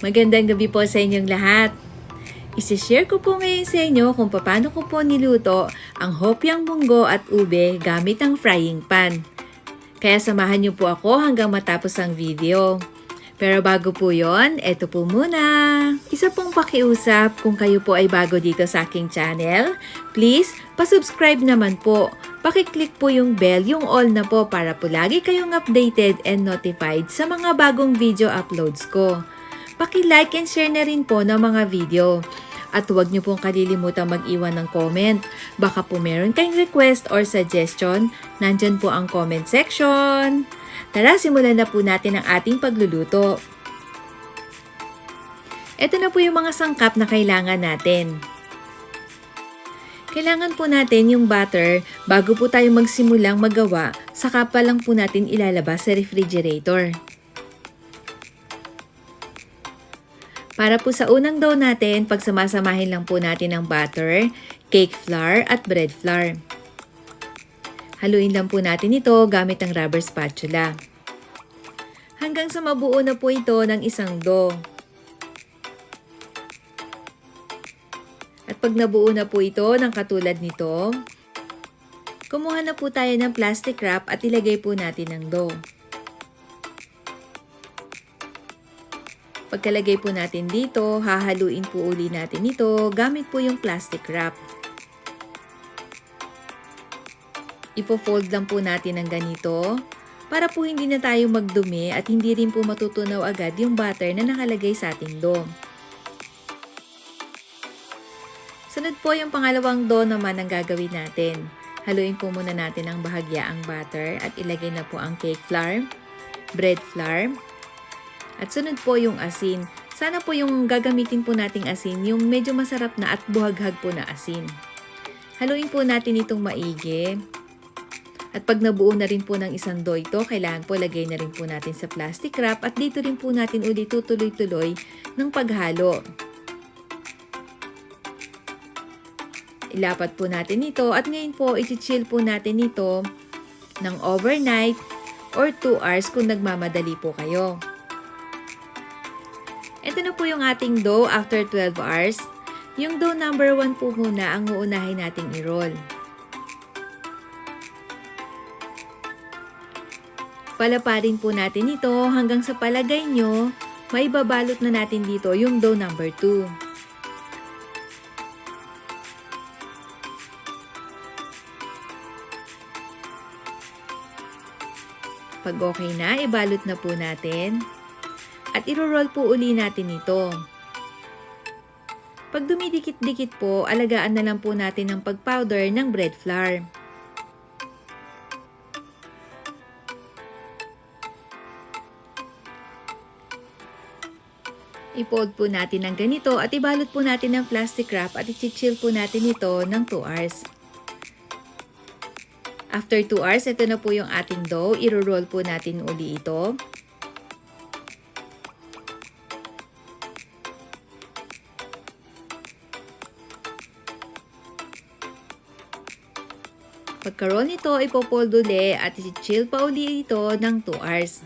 Magandang gabi po sa inyong lahat. Isishare ko po ngayon sa inyo kung paano ko po niluto ang hopyang munggo at ube gamit ang frying pan. Kaya samahan niyo po ako hanggang matapos ang video. Pero bago po yon, eto po muna. Isa pong pakiusap, kung kayo po ay bago dito sa aking channel, please, pasubscribe naman po. Pakiclick po yung bell, yung all na po para po lagi kayong updated and notified sa mga bagong video uploads ko. Paki-like and share na rin po ng mga video. At huwag niyo pong kalilimutang mag-iwan ng comment. Baka po meron kayong request or suggestion, nandyan po ang comment section. Tara, simulan na po natin ang ating pagluluto. Ito na po yung mga sangkap na kailangan natin. Kailangan po natin yung butter bago po tayo magsimulang magawa, saka pa lang po natin ilalabas sa refrigerator. Para po sa unang dough natin, pagsamasamahin lang po natin ang butter, cake flour at bread flour. Haluin lang po natin ito gamit ang rubber spatula. Hanggang sa mabuo na po ito ng isang dough. At pag nabuo na po ito ng katulad nito, kumuha na po tayo ng plastic wrap at ilagay po natin ang dough. Pagkalagay po natin dito, hahaluin po uli natin ito gamit po yung plastic wrap. Ipo-fold lang po natin ng ganito para po hindi na tayo magdumi at hindi rin po matutunaw agad yung butter na nakalagay sa ating dough. Sunod po yung pangalawang dough naman ang gagawin natin. Haluin po muna natin ang bahagyaang butter at ilagay na po ang cake flour, bread flour, at sunod po yung asin. Sana po yung gagamitin po nating asin, yung medyo masarap na at buhaghag po na asin. Haluin po natin itong maigi. At pag nabuo na rin po ng isang dough ito, kailangan po lagay na rin po natin sa plastic wrap at dito rin po natin ulit tutuloy-tuloy ng paghalo. Ilapat po natin ito at ngayon po i-chill po natin ito ng overnight or 2 hours kung nagmamadali po kayo. Ito na po yung ating dough after 12 hours. Yung dough number 1 po muna ang uunahin nating i-roll. Palaparin po natin ito hanggang sa palagay nyo, maibabalot na natin dito yung dough number 2. Pag okay na, ibalot na po natin. At iro-roll po uli natin ito. Pag dumidikit-dikit po, alagaan na lang po natin ang pag-powder ng bread flour. I-fold po natin ng ganito at ibalot po natin ng plastic wrap at i-chill po natin ito ng 2 hours. After 2 hours, ito na po yung ating dough. Iro-roll po natin uli ito. Pagka-roll nito, ipo-fold uli at i-chill pa uli ito ng 2 hours.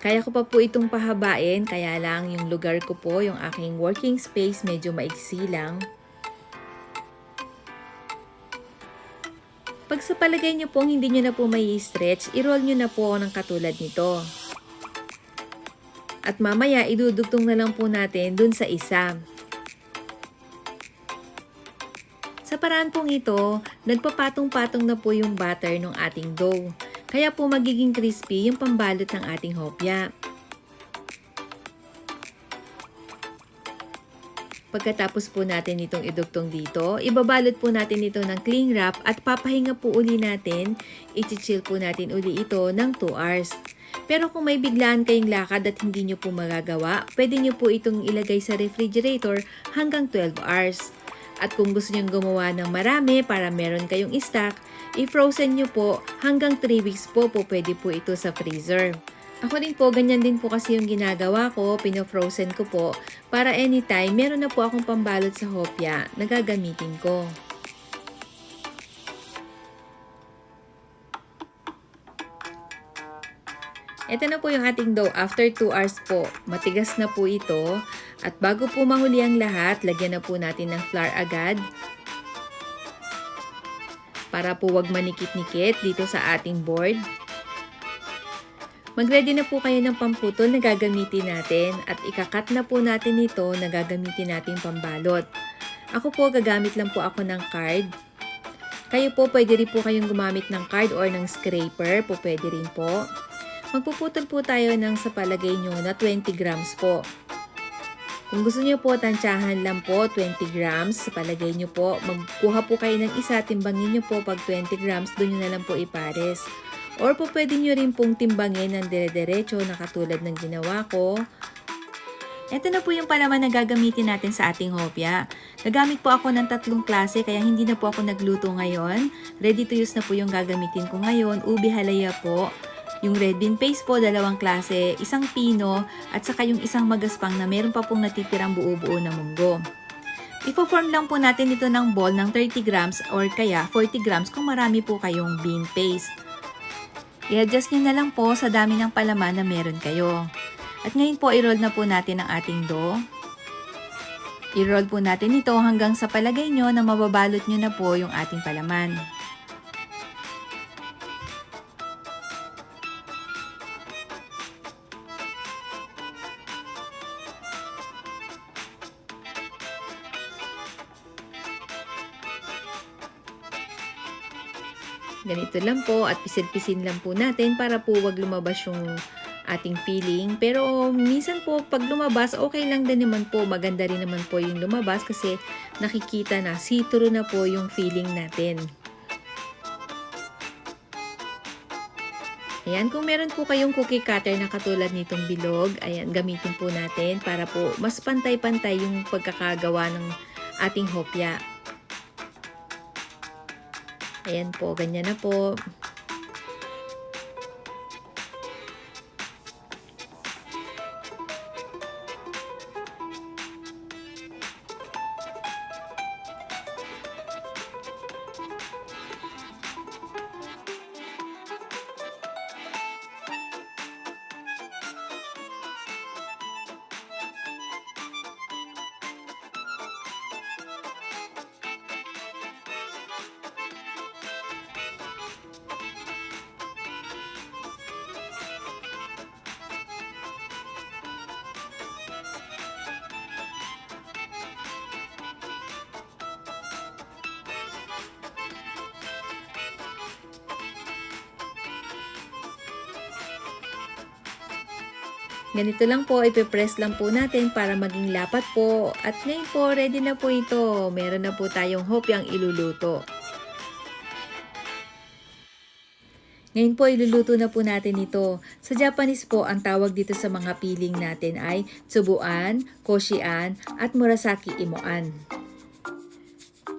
Kaya ko pa po itong pahabain, kaya lang yung lugar ko po, yung aking working space, medyo maiksi lang. Pag sa palagay nyo pong hindi nyo na po may stretch, i-roll nyo na po ng katulad nito. At mamaya, idudugtong na lang po natin dun sa isa. Sa paraan pong ito, nagpapatong-patong na po yung batter ng ating dough. Kaya po magiging crispy yung pambalot ng ating hopya. Pagkatapos po natin itong idugtong dito, ibabalot po natin ito ng cling wrap at papahinga po uli natin, i-chill po natin uli ito ng 2 hours. Pero kung may biglaan kayong lakad at hindi nyo po magagawa, pwede nyo po itong ilagay sa refrigerator hanggang 12 hours. At kung gusto nyo gumawa ng marami para meron kayong stock, i-frozen nyo po hanggang 3 weeks po pwede po ito sa freezer. Ako din po, ganyan din po kasi yung ginagawa ko, pino-frozen ko po para anytime meron na po akong pambalot sa hopya na gagamitin ko. Ito na po yung ating dough. After 2 hours po, matigas na po ito. At bago po mahuli ang lahat, lagyan na po natin ng flour agad. Para po wag manikit-nikit dito sa ating board. Mag-ready na po kayo ng pamputol na gagamitin natin. At ikakat na po natin ito na gagamitin natin pambalot. Ako po, gagamit lang po ako ng card. Kayo po, pwede rin po kayong gumamit ng card or ng scraper. Pwede rin po. Magpuputol po tayo ng sa palagay nyo na 20 grams po. Kung gusto nyo po, tansyahan lang po 20 grams. Sa palagay nyo po, magkuha po kayo ng isa, timbangin nyo po pag 20 grams, doon nyo na lang po ipares. Or po pwede nyo rin pong timbangin ng dire-diretso na katulad ng ginawa ko. Ito na po yung palaman na gagamitin natin sa ating hopya. Nagamit po ako ng 3 klase kaya hindi na po ako nagluto ngayon. Ready to use na po yung gagamitin ko ngayon. Ubi halaya po. Yung red bean paste po, 2 klase, isang pino, at saka yung isang magaspang na meron pa pong natitirang buo-buo na munggo. Ipo-form lang po natin ito ng ball ng 30 grams or kaya 40 grams kung marami po kayong bean paste. I-adjust nyo na lang po sa dami ng palaman na meron kayo. At ngayon po, i-roll na po natin ang ating dough. I-roll po natin ito hanggang sa palagay nyo na mababalot nyo na po yung ating palaman. Ganito lang po at pisil-pisin lang po natin para po wag lumabas yung ating filling. Pero minsan po pag lumabas, okay lang din naman po. Maganda rin naman po yung lumabas kasi nakikita na see-through na po yung filling natin. Ayan, kung meron po kayong cookie cutter na katulad nitong bilog, ayan, gamitin po natin para po mas pantay-pantay yung pagkakagawa ng ating hopya. Ayan po, ganyan na po. Ganito lang po, ipipress lang po natin para maging lapat po. At ngayon po, ready na po ito. Meron na po tayong hopyang iluluto. Ngayon po, iluluto na po natin ito. Sa Japanese po, ang tawag dito sa mga piling natin ay tsubuan, koshian, at murasaki imoan.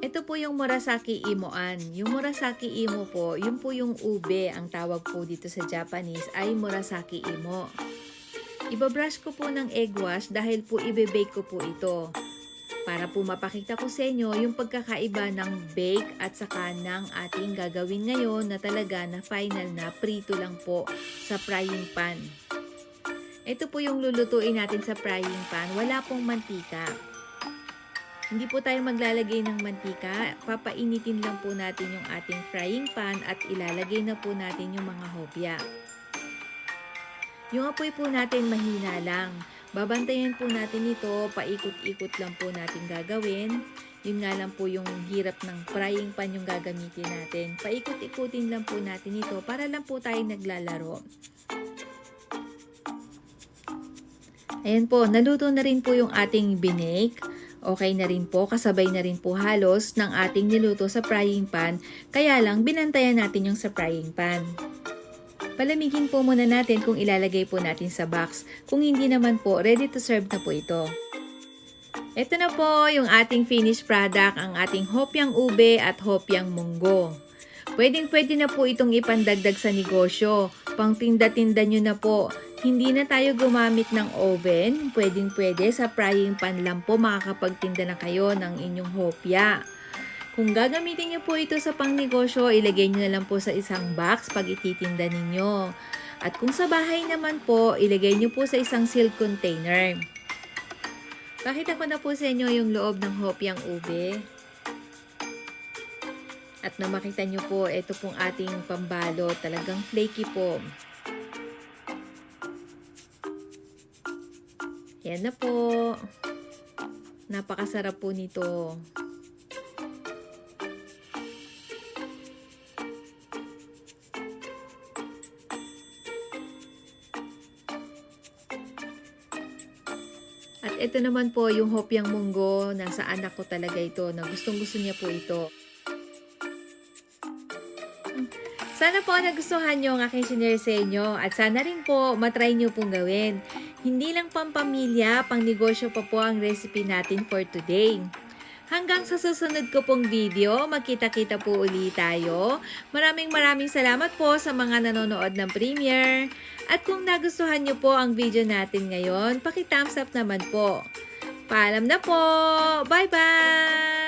Ito po yung murasaki imoan. Yung murasaki imo po, yun po yung ube. Ang tawag po dito sa Japanese ay murasaki imo. Ibabrush ko po ng egg wash dahil po ibe-bake ko po ito. Para po mapakita ko sa inyo yung pagkakaiba ng bake at saka ng ating gagawin ngayon na talaga na final na prito lang po sa frying pan. Ito po yung lulutuin natin sa frying pan. Wala pong mantika. Hindi po tayo maglalagay ng mantika. Papainitin lang po natin yung ating frying pan at ilalagay na po natin yung mga hopya. Yung apoy po natin mahina lang. Babantayan po natin ito, paikot-ikot lang po natin gagawin. Yun nga lang po yung hirap ng frying pan yung gagamitin natin. Paikot-ikutin lang po natin ito para lang po tayo naglalaro. Ayan po, naluto na rin po yung ating binake. Okay na rin po, kasabay na rin po halos ng ating niluto sa frying pan. Kaya lang, binantayan natin yung sa frying pan. Palamigin po muna natin kung ilalagay po natin sa box. Kung hindi naman po, ready to serve na po ito. Ito na po yung ating finished product, ang ating hopyang ube at hopyang munggo. Pwedeng-pwede na po itong ipandagdag sa negosyo. Pangtinda-tinda nyo na po. Hindi na tayo gumamit ng oven. Pwedeng-pwede sa frying pan lang po makakapagtinda na kayo ng inyong hopya. Kung gagamitin nyo po ito sa pangnegosyo, ilagay nyo na lang po sa isang box pag ititinda ninyo. At kung sa bahay naman po, ilagay nyo po sa isang sealed container. Pakita ko na po sa inyo yung loob ng hopyang ube. At na makita nyo po, ito pong ating pambalot. Talagang flaky po. Yan na po. Napakasarap po nito. At ito naman po yung hopyang munggo. Nasa anak ko talaga ito na gustong-gusto niya po ito. Sana po nagustuhan nyo ang aking sinare sa inyo at sana rin po matry nyo pong gawin. Hindi lang pampamilya, pang negosyo pa po ang recipe natin for today. Hanggang sa susunod ko pong video, magkita-kita po uli tayo. Maraming salamat po sa mga nanonood ng premiere. At kung nagustuhan nyo po ang video natin ngayon, paki-thumbs up naman po. Paalam na po! Bye-bye!